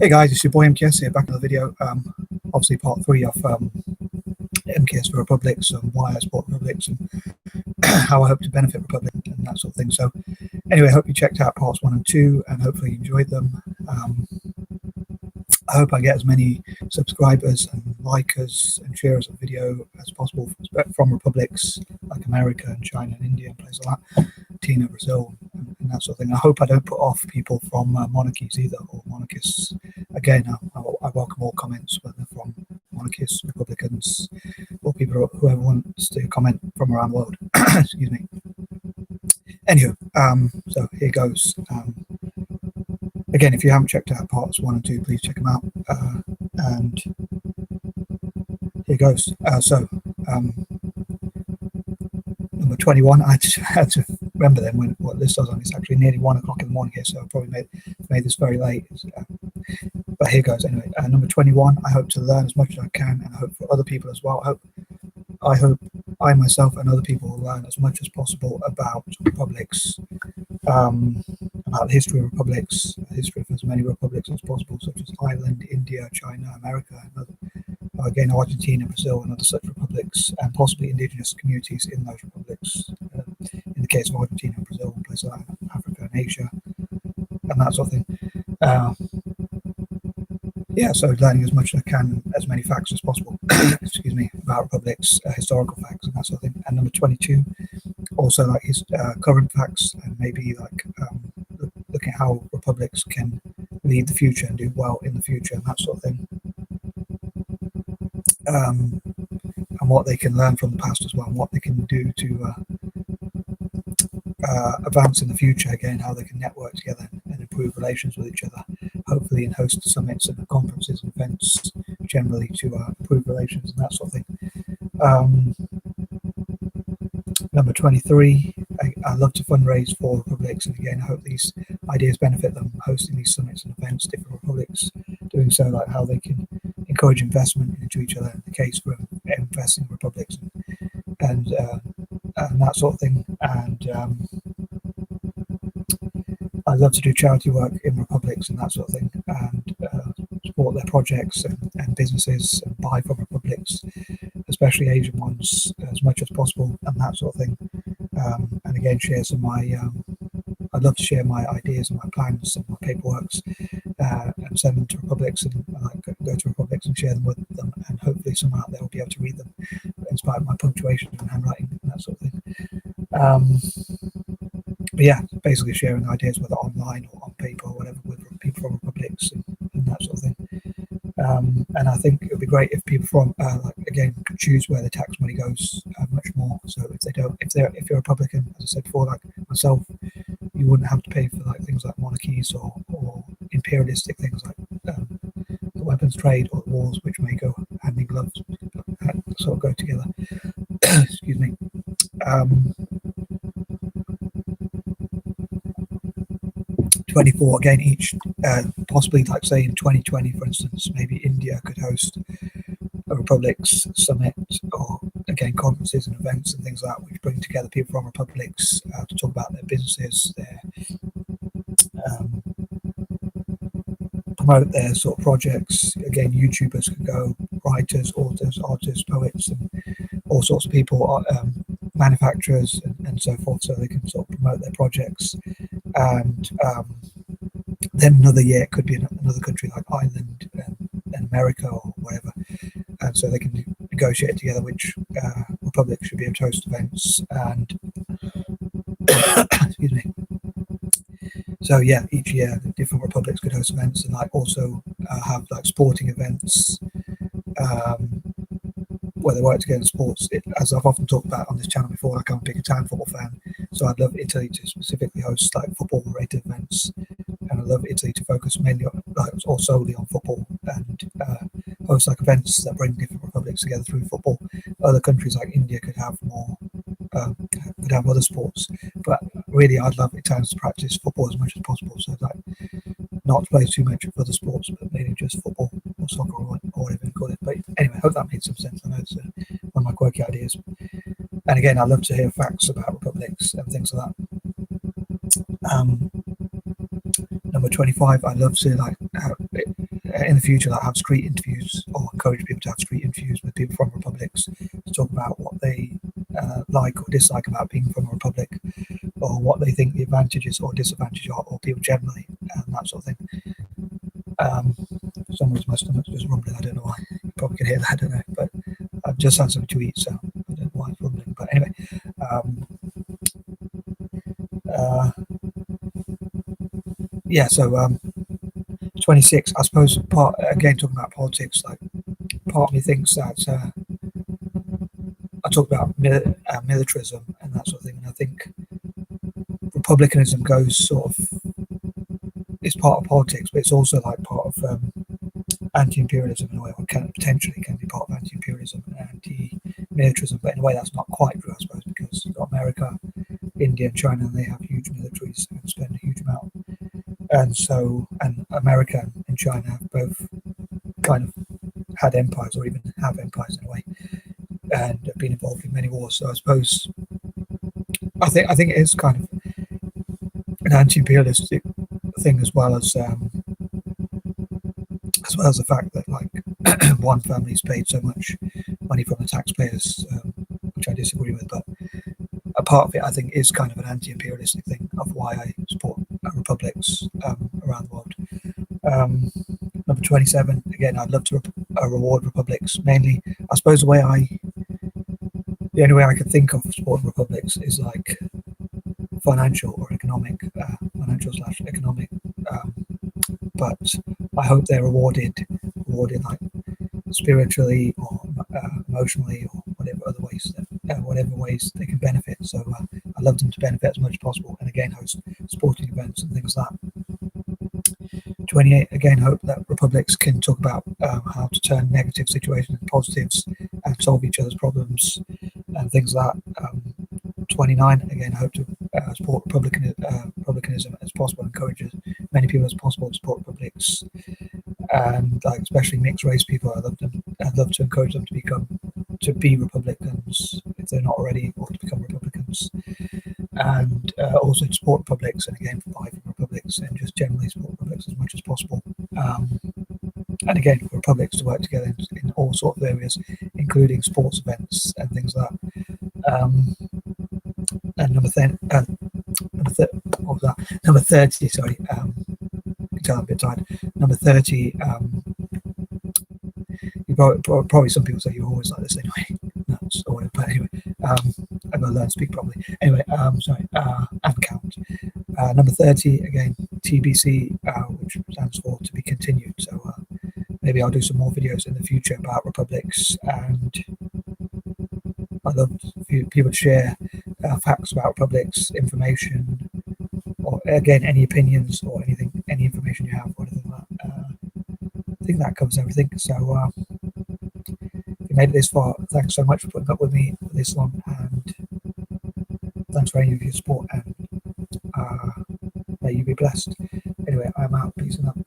Hey guys, it's your boy M.K.S here, back in the video. Obviously part 3 of M.K.S for Republics and why I support Republics and how I hope to benefit Republic and that sort of thing. So anyway, I hope you checked out parts 1 and 2 and hopefully you enjoyed them. I hope I get as many subscribers and likers and sharers of video as possible from republics like America and China and India and places like that, Tina, Brazil, and that sort of thing. I hope I don't put off people from monarchies either, or monarchists. Again, I welcome all comments, whether from monarchists, Republicans, or people, whoever wants to comment from around the world. Excuse me. Anywho, so here goes. Again, if you haven't checked out parts 1 and 2, please check them out. And here goes. Number 21, I had to remember then what this does on. It's actually nearly 1 o'clock in the morning here, so I probably made this very late. But here goes anyway. Number 21, I hope to learn as much as I can, and I hope for other people as well. I hope I myself and other people will learn as much as possible about republics, about the history of republics, the history of as many republics as possible, such as Ireland, India, China, America, and again, Argentina, Brazil, and other such republics, and possibly indigenous communities in those republics. In the case of Argentina and Brazil, and places like Africa and Asia, and that sort of thing. Yeah, so learning as much as I can, as many facts as possible, excuse me, about republics, historical facts and that sort of thing. And number 22, also like his current facts, and maybe like looking at how republics can lead the future and do well in the future and that sort of thing. And what they can learn from the past as well, and what they can do to advance in the future, again, how they can network together and improve relations with each other, hopefully, and host summits and conferences and events generally to improve relations and that sort of thing. Number 23, I love to fundraise for republics, and again, I hope these ideas benefit them, hosting these summits and events, different republics, doing so, like how they can encourage investment into each other, in the case for investing in republics and that sort of thing. And I love to do charity work in republics and that sort of thing, and support their projects and businesses, and buy from republics, especially Asian ones, as much as possible, and that sort of thing. And again, share some of my I'd love to share my ideas and my plans and my paperworks, and send them to republics, and go to republics and share them with them, and hopefully someone out there will be able to read them, in spite of my punctuation and handwriting and that sort of thing. But yeah, basically sharing ideas, whether online or on paper or whatever, with people from republics and that sort of thing. And I think it would be great if people from again could choose where the tax money goes much more. So if you're a Republican, as I said before, like myself, you wouldn't have to pay for like things like monarchies or imperialistic things like the weapons trade or wars, which may go hand in gloves, sort of go together. Excuse me. 24, again, each possibly, like say in 2020, for instance, maybe India could host a republics summit, or again conferences and events and things like that, which bring together people from republics to talk about their businesses, their promote their sort of projects. Again, YouTubers could go, writers, authors, artists, poets, and all sorts of people, manufacturers and so forth, so they can sort of promote their projects. And then another year it could be another country like Ireland and America or whatever, and so they can negotiate together which republic should be able to host events. And excuse me. So yeah, each year different republics could host events, and like also have like sporting events, where they work together in sports. As I've often talked about on this channel before, like I'm a big Italian football fan, so I'd love Italy to specifically host like football related events, and I love Italy to focus mainly on, like, or solely on football, and host like events that bring different republics together through football. Other countries like India could have more, could have other sports, but really I'd love Italians to practice football as much as possible, so like not to play too much of other sports, but mainly just football or soccer or whatever you call it. But anyway, I hope that made some sense. I know it's one of my quirky ideas. And again, I love to hear facts about republics and things like that. Number 25, I love to like in the future, like have street interviews or encourage people to have street interviews with people from republics to talk about what they like or dislike about being from a republic, or what they think the advantages or disadvantages are, or people generally, and that sort of thing. For some reason my stomach's just rumbling. I don't know why. You probably can hear that. I don't know, but I've just had something to eat, so I don't know why it's rumbling. But anyway, yeah. So 26. I suppose part again talking about politics. Like part of me thinks that I talk about militarism and that sort of thing, and I think republicanism goes sort of, it's part of politics, but it's also like part of anti-imperialism in a way, or potentially can be part of anti-imperialism and anti-militarism, but in a way that's not quite true, I suppose, because you've got America, India, and China, and they have huge militaries and spend a huge amount. And America and China have both kind of had empires, or even have empires in a way, and have been involved in many wars. So I suppose I think it is kind of an anti-imperialistic thing, as well as the fact that like one family's paid so much money from the taxpayers, which I disagree with. But a part of it, I think, is kind of an anti-imperialistic thing of why I support republics around the world. Number 27. Again, I'd love to reward republics. Mainly, I suppose the only way I could think of supporting republics is like financial or economic, financial/economic. But I hope they're rewarded like spiritually or emotionally, or whatever ways they can benefit. So I love them to benefit as much as possible, and again host sporting events and things like that. 28. Again, hope that republics can talk about how to turn negative situations into positives and solve each other's problems and things like that. 29. Again, hope to support republicanism as possible, encourage as many people as possible to support republics, and like especially mixed race people. I'd love to encourage them to be Republicans if they're not already, or to become Republicans, and also to support republics, and again fight for republics, and just generally support republics as much as possible. And again, for republics to work together in all sorts of areas, including sports events and things like that. And number 30. Sorry, you can tell I'm a bit tired. Number 30. You probably some people say you're always like this anyway. Nuts or whatever. But anyway, I've got to learn to speak properly. Anyway, sorry, and count. Number 30 again, TBC, which stands for to be continued. So maybe I'll do some more videos in the future about republics, and I'd love people to share facts about republics, information, or again any opinions or anything, any information you have, or anything like that. I think that covers everything. So if you made it this far, thanks so much for putting up with me for this long, and thanks for any of your support, and may you be blessed. Anyway, I'm out. Peace and love.